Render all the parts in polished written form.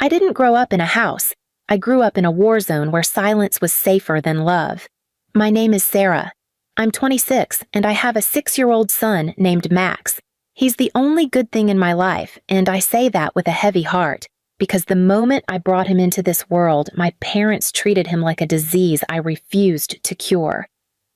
I didn't grow up in a house. I grew up in a war zone where silence was safer than love. My name is Sarah. I'm 26, and I have a 6-year-old son named Max. He's the only good thing in my life, and I say that with a heavy heart, because the moment I brought him into this world, my parents treated him like a disease I refused to cure.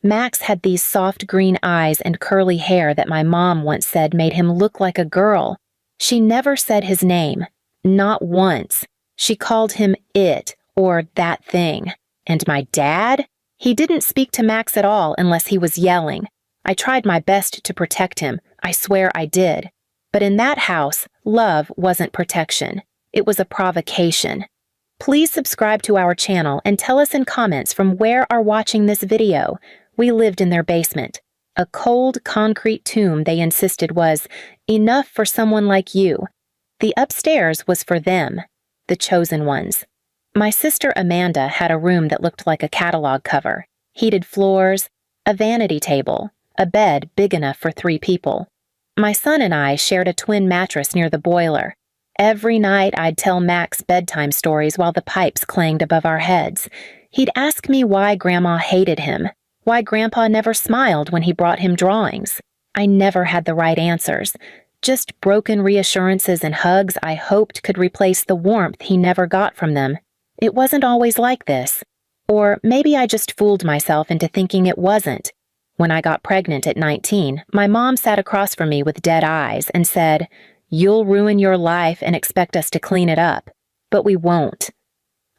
Max had these soft green eyes and curly hair that my mom once said made him look like a girl. She never said his name. Not once. She called him it, or that thing. And my dad? He didn't speak to Max at all unless he was yelling. I tried my best to protect him. I swear I did. But in that house, love wasn't protection. It was a provocation. Please subscribe to our channel and tell us in comments from where are watching this video. We lived in their basement. A cold, concrete tomb they insisted was enough for someone like you. The upstairs was for them, the chosen ones. My sister Amanda had a room that looked like a catalog cover, heated floors, a vanity table, a bed big enough for 3 people. My son and I shared a twin mattress near the boiler. Every night I'd tell Max bedtime stories while the pipes clanged above our heads. He'd ask me why Grandma hated him, why Grandpa never smiled when he brought him drawings. I never had the right answers, just broken reassurances and hugs I hoped could replace the warmth he never got from them. It wasn't always like this. Or maybe I just fooled myself into thinking it wasn't. When I got pregnant at 19, my mom sat across from me with dead eyes and said, "You'll ruin your life and expect us to clean it up. But we won't."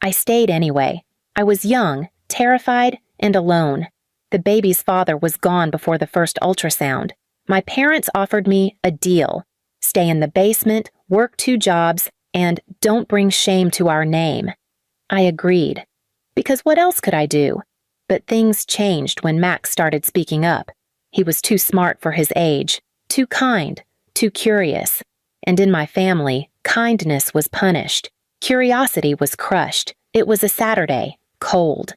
I stayed anyway. I was young, terrified, and alone. The baby's father was gone before the first ultrasound. My parents offered me a deal. Stay in the basement, work 2 jobs, and don't bring shame to our name. I agreed. Because what else could I do? But things changed when Max started speaking up. He was too smart for his age, too kind, too curious. And in my family, kindness was punished. Curiosity was crushed. It was a Saturday, cold.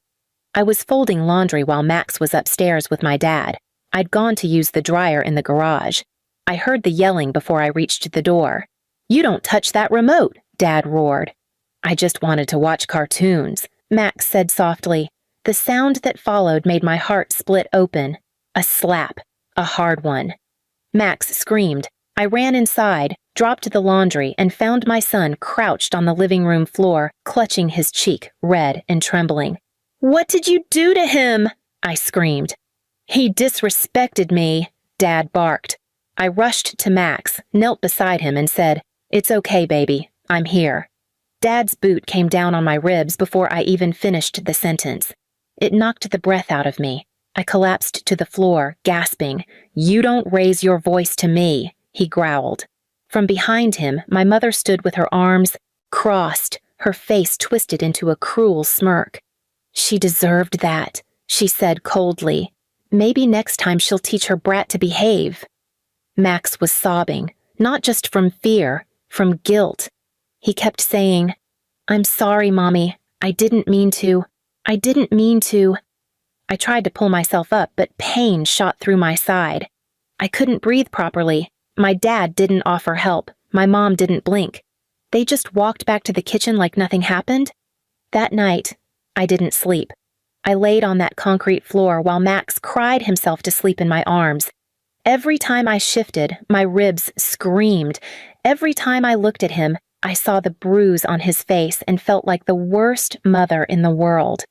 I was folding laundry while Max was upstairs with my dad. I'd gone to use the dryer in the garage. I heard the yelling before I reached the door. "You don't touch that remote," Dad roared. "I just wanted to watch cartoons," Max said softly. The sound that followed made my heart split open. A slap. A hard one. Max screamed. I ran inside, dropped the laundry, and found my son crouched on the living room floor, clutching his cheek, red and trembling. "What did you do to him?" I screamed. "He disrespected me," Dad barked. I rushed to Max, knelt beside him, and said, "It's okay, baby. I'm here." Dad's boot came down on my ribs before I even finished the sentence. It knocked the breath out of me. I collapsed to the floor, gasping. "You don't raise your voice to me," he growled. From behind him, my mother stood with her arms crossed, her face twisted into a cruel smirk. "She deserved that," she said coldly. "Maybe next time she'll teach her brat to behave." Max was sobbing, not just from fear, from guilt. He kept saying, "I'm sorry, Mommy. I didn't mean to. I didn't mean to." I tried to pull myself up, but pain shot through my side. I couldn't breathe properly. My dad didn't offer help. My mom didn't blink. They just walked back to the kitchen like nothing happened. That night, I didn't sleep. I laid on that concrete floor while Max cried himself to sleep in my arms. Every time I shifted, my ribs screamed. Every time I looked at him, I saw the bruise on his face and felt like the worst mother in the world.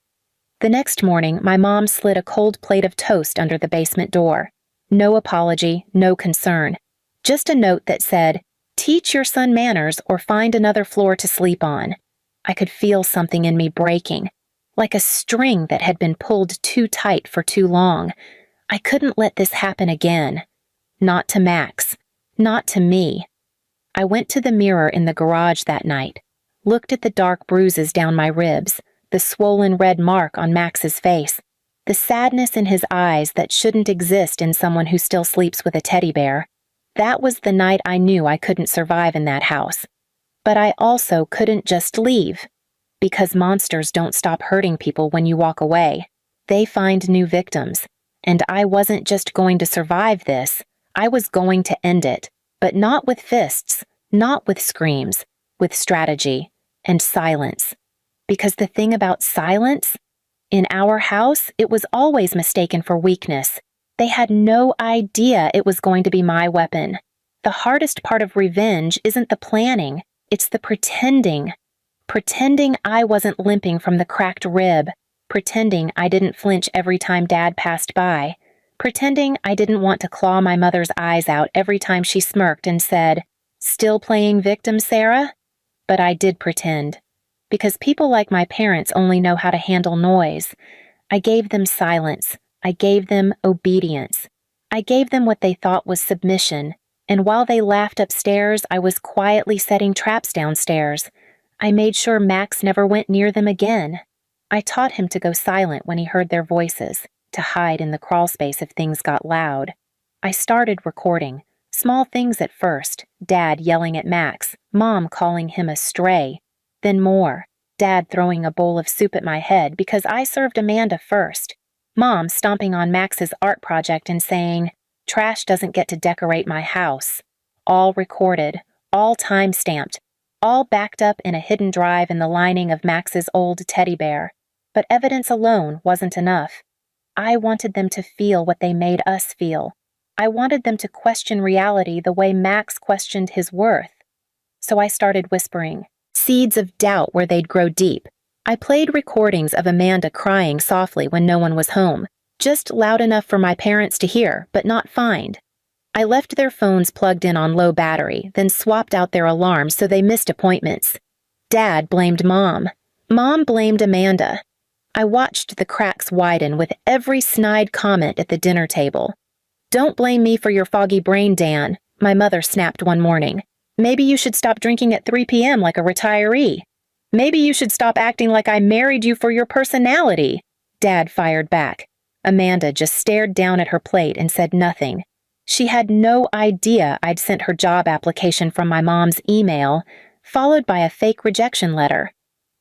The next morning, my mom slid a cold plate of toast under the basement door. No apology, no concern. Just a note that said, "Teach your son manners or find another floor to sleep on." I could feel something in me breaking, like a string that had been pulled too tight for too long. I couldn't let this happen again. Not to Max. Not to me. I went to the mirror in the garage that night, looked at the dark bruises down my ribs, the swollen red mark on Max's face, the sadness in his eyes that shouldn't exist in someone who still sleeps with a teddy bear. That was the night I knew I couldn't survive in that house. But I also couldn't just leave. Because monsters don't stop hurting people when you walk away. They find new victims. And I wasn't just going to survive this. I was going to end it. But not with fists, not with screams, with strategy. and silence. Because the thing about silence, in our house, it was always mistaken for weakness. They had no idea it was going to be my weapon. The hardest part of revenge isn't the planning, it's the pretending. Pretending I wasn't limping from the cracked rib. Pretending I didn't flinch every time Dad passed by. Pretending I didn't want to claw my mother's eyes out every time she smirked and said, "Still playing victim, Sarah?" But I did pretend. Because people like my parents only know how to handle noise. I gave them silence. I gave them obedience. I gave them what they thought was submission. And while they laughed upstairs, I was quietly setting traps downstairs. I made sure Max never went near them again. I taught him to go silent when he heard their voices, to hide in the crawlspace if things got loud. I started recording. Small things at first, Dad yelling at Max, Mom calling him a stray. Then more, Dad throwing a bowl of soup at my head because I served Amanda first. Mom stomping on Max's art project and saying, "Trash doesn't get to decorate my house." All recorded, all time-stamped, all backed up in a hidden drive in the lining of Max's old teddy bear. But evidence alone wasn't enough. I wanted them to feel what they made us feel. I wanted them to question reality the way Max questioned his worth. So I started whispering, seeds of doubt where they'd grow deep. I played recordings of Amanda crying softly when no one was home, just loud enough for my parents to hear, but not find. I left their phones plugged in on low battery, then swapped out their alarms so they missed appointments. Dad blamed Mom. Mom blamed Amanda. I watched the cracks widen with every snide comment at the dinner table. "Don't blame me for your foggy brain, Dan," my mother snapped one morning. "Maybe you should stop drinking at 3 p.m. like a retiree. Maybe you should stop acting like I married you for your personality," Dad fired back. Amanda just stared down at her plate and said nothing. She had no idea I'd sent her job application from my mom's email, followed by a fake rejection letter.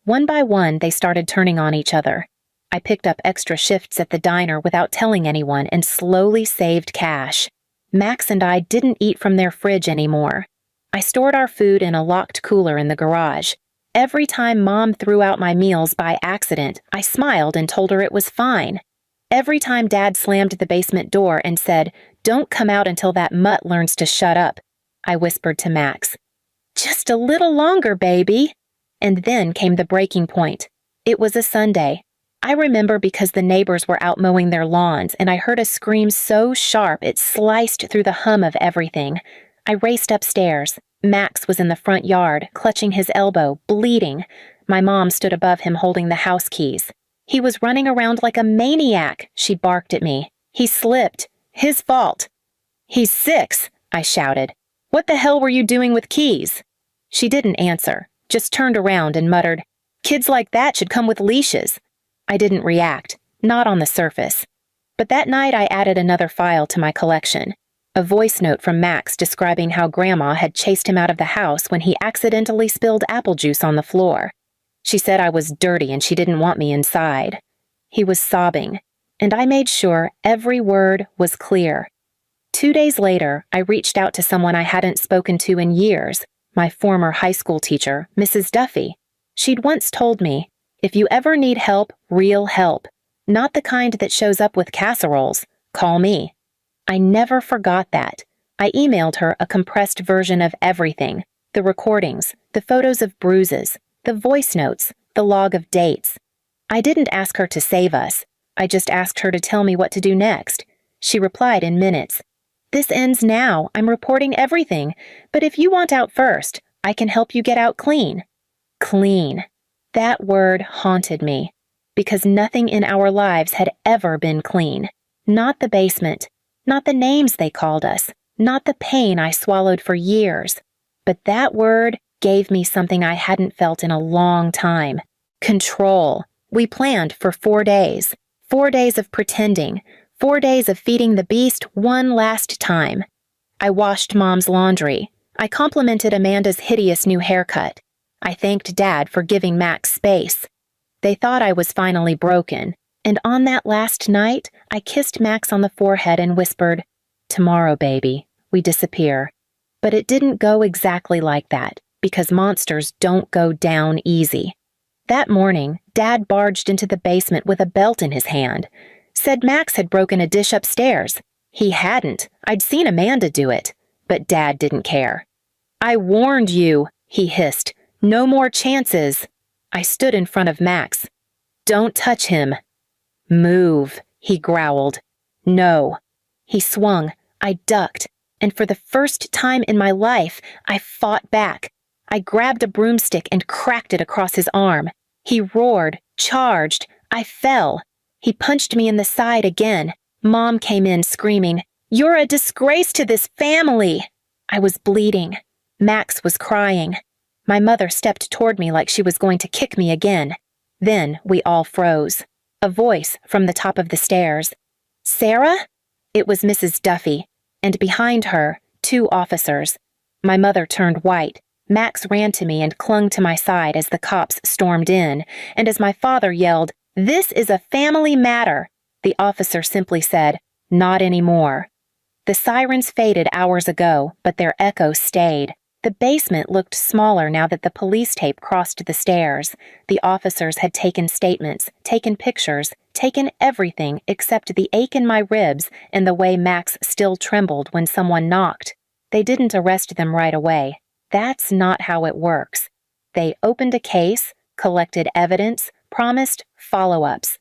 One by one, they started turning on each other. I picked up extra shifts at the diner without telling anyone and slowly saved cash. Max and I didn't eat from their fridge anymore. I stored our food in a locked cooler in the garage. Every time Mom threw out my meals by accident, I smiled and told her it was fine. Every time Dad slammed the basement door and said, "Don't come out until that mutt learns to shut up," I whispered to Max, "Just a little longer, baby." And then came the breaking point. It was a Sunday. I remember because the neighbors were out mowing their lawns and I heard a scream so sharp it sliced through the hum of everything. I raced upstairs. Max was in the front yard, clutching his elbow, bleeding. My mom stood above him holding the house keys. "He was running around like a maniac," she barked at me. "He slipped. His fault." "He's 6, I shouted. "What the hell were you doing with keys?" She didn't answer, just turned around and muttered, "Kids like that should come with leashes." I didn't react, not on the surface. But that night I added another file to my collection. A voice note from Max describing how Grandma had chased him out of the house when he accidentally spilled apple juice on the floor. She said I was dirty and she didn't want me inside. He was sobbing, and I made sure every word was clear. 2 days later, I reached out to someone I hadn't spoken to in years, my former high school teacher, Mrs. Duffy. She'd once told me, "If you ever need help, real help, not the kind that shows up with casseroles, call me." I never forgot that. I emailed her a compressed version of everything, the recordings, the photos of bruises, the voice notes, the log of dates. I didn't ask her to save us. I just asked her to tell me what to do next. She replied in minutes. "This ends now. I'm reporting everything. But if you want out first, I can help you get out clean." Clean. That word haunted me. Because nothing in our lives had ever been clean. Not the basement. Not the names they called us. Not the pain I swallowed for years. But that word gave me something I hadn't felt in a long time. Control. We planned for 4 days. 4 days of pretending. 4 days of feeding the beast one last time. I washed Mom's laundry. I complimented Amanda's hideous new haircut. I thanked Dad for giving Max space. They thought I was finally broken, and on that last night, I kissed Max on the forehead and whispered, "Tomorrow, baby, we disappear." But it didn't go exactly like that. because monsters don't go down easy. That morning, Dad barged into the basement with a belt in his hand. Said Max had broken a dish upstairs. He hadn't. I'd seen Amanda do it. But Dad didn't care. "I warned you," he hissed. "No more chances." I stood in front of Max. "Don't touch him." "Move," he growled. "No." He swung. I ducked. And for the first time in my life, I fought back. I grabbed a broomstick and cracked it across his arm. He roared, charged. I fell. He punched me in the side again. Mom came in screaming, "You're a disgrace to this family!" I was bleeding. Max was crying. My mother stepped toward me like she was going to kick me again. Then we all froze. A voice from the top of the stairs. "Sarah?" It was Mrs. Duffy, and behind her, 2 officers. My mother turned white. Max ran to me and clung to my side as the cops stormed in, and as my father yelled, "This is a family matter," the officer simply said, "Not anymore." The sirens faded hours ago, but their echo stayed. The basement looked smaller now that the police tape crossed the stairs. The officers had taken statements, taken pictures, taken everything except the ache in my ribs and the way Max still trembled when someone knocked. They didn't arrest them right away. That's not how it works. They opened a case, collected evidence, promised follow-ups.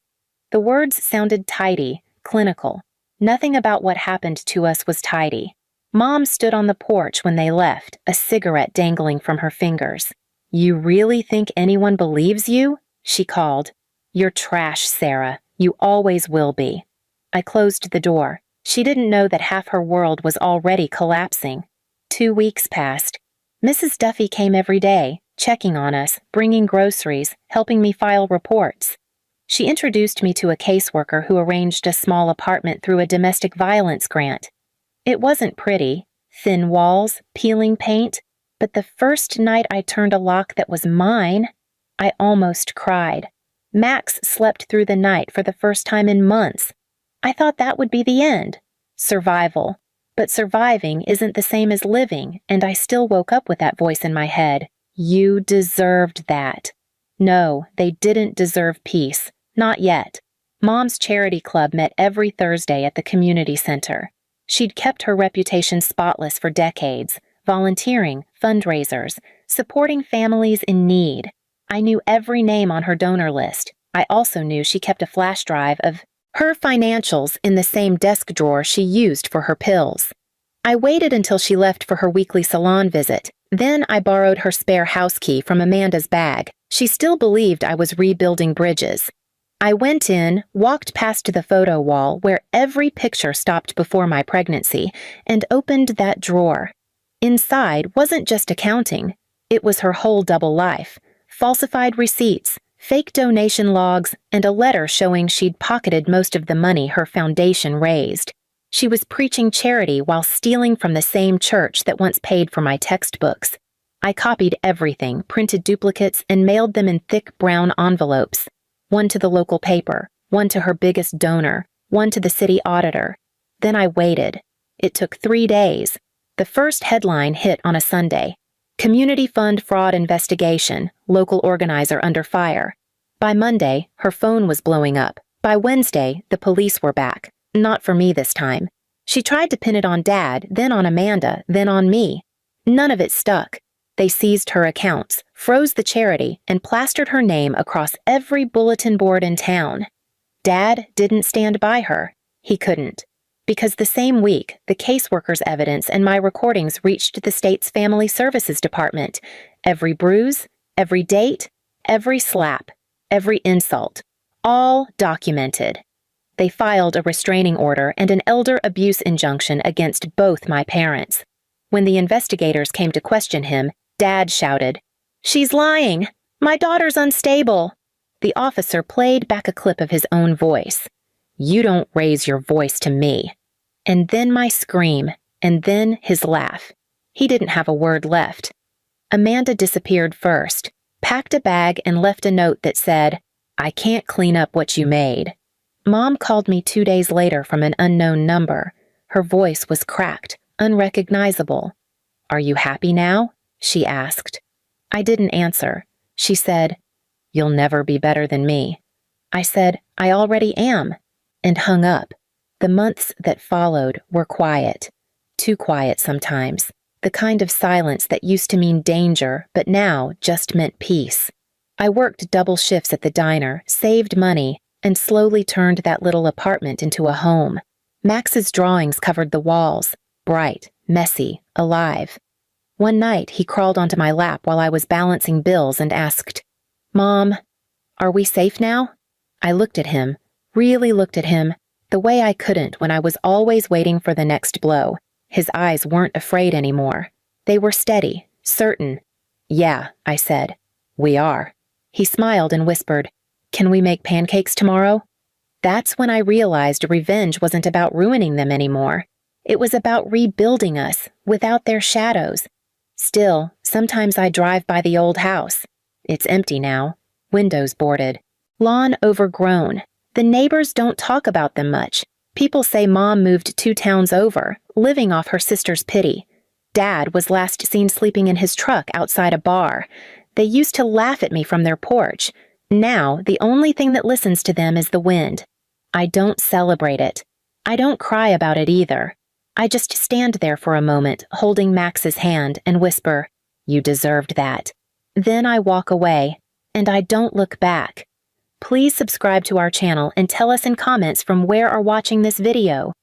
The words sounded tidy, clinical. Nothing about what happened to us was tidy. Mom stood on the porch when they left, a cigarette dangling from her fingers. "You really think anyone believes you?" she called. "You're trash, Sarah. You always will be." I closed the door. She didn't know that half her world was already collapsing. 2 weeks passed. Mrs. Duffy came every day, checking on us, bringing groceries, helping me file reports. She introduced me to a caseworker who arranged a small apartment through a domestic violence grant. It wasn't pretty, thin walls, peeling paint, but the first night I turned a lock that was mine, I almost cried. Max slept through the night for the first time in months. I thought that would be the end. Survival. But surviving isn't the same as living, and I still woke up with that voice in my head. You deserved that. No, they didn't deserve peace. Not yet. Mom's charity club met every Thursday at the community center. She'd kept her reputation spotless for decades, volunteering, fundraisers, supporting families in need. I knew every name on her donor list. I also knew she kept a flash drive of her financials in the same desk drawer she used for her pills. I waited until she left for her weekly salon visit. Then I borrowed her spare house key from Amanda's bag. She still believed I was rebuilding bridges. I went in, walked past the photo wall where every picture stopped before my pregnancy, and opened that drawer. Inside wasn't just accounting. It was her whole double life. Falsified receipts, fake donation logs, and a letter showing she'd pocketed most of the money her foundation raised. She was preaching charity while stealing from the same church that once paid for my textbooks. I copied everything, printed duplicates, and mailed them in thick brown envelopes. One to the local paper, one to her biggest donor, one to the city auditor. Then I waited. It took 3 days. The first headline hit on a Sunday. Community Fund Fraud Investigation, local organizer under fire. By Monday, her phone was blowing up. By Wednesday, the police were back. Not for me this time. She tried to pin it on Dad, then on Amanda, then on me. None of it stuck. They seized her accounts, froze the charity, and plastered her name across every bulletin board in town. Dad didn't stand by her. He couldn't. Because the same week, the caseworker's evidence and my recordings reached the state's Family Services Department. Every bruise, every date, every slap, every insult. All documented. They filed a restraining order and an elder abuse injunction against both my parents. When the investigators came to question him, Dad shouted, "She's lying! My daughter's unstable!" The officer played back a clip of his own voice. "You don't raise your voice to me." And then my scream, and then his laugh. He didn't have a word left. Amanda disappeared first, packed a bag and left a note that said, "I can't clean up what you made." Mom called me 2 days later from an unknown number. Her voice was cracked, unrecognizable. "Are you happy now?" she asked. I didn't answer. She said, "You'll never be better than me." I said, "I already am," and hung up. The months that followed were quiet. Too quiet sometimes. The kind of silence that used to mean danger, but now just meant peace. I worked double shifts at the diner, saved money, and slowly turned that little apartment into a home. Max's drawings covered the walls, bright, messy, alive. One night, he crawled onto my lap while I was balancing bills and asked, "Mom, are we safe now?" I looked at him, really looked at him, the way I couldn't when I was always waiting for the next blow. His eyes weren't afraid anymore. They were steady, certain. "Yeah," I said. "We are." He smiled and whispered, "Can we make pancakes tomorrow?" That's when I realized revenge wasn't about ruining them anymore. It was about rebuilding us, without their shadows. Still, sometimes I drive by the old house. It's empty now. Windows boarded. Lawn overgrown. The neighbors don't talk about them much. People say Mom moved 2 towns over, living off her sister's pity. Dad was last seen sleeping in his truck outside a bar. They used to laugh at me from their porch. Now, the only thing that listens to them is the wind. I don't celebrate it. I don't cry about it either. I just stand there for a moment, holding Max's hand, and whisper, "You deserved that." Then I walk away, and I don't look back. Please subscribe to our channel and tell us in comments from where are watching this video.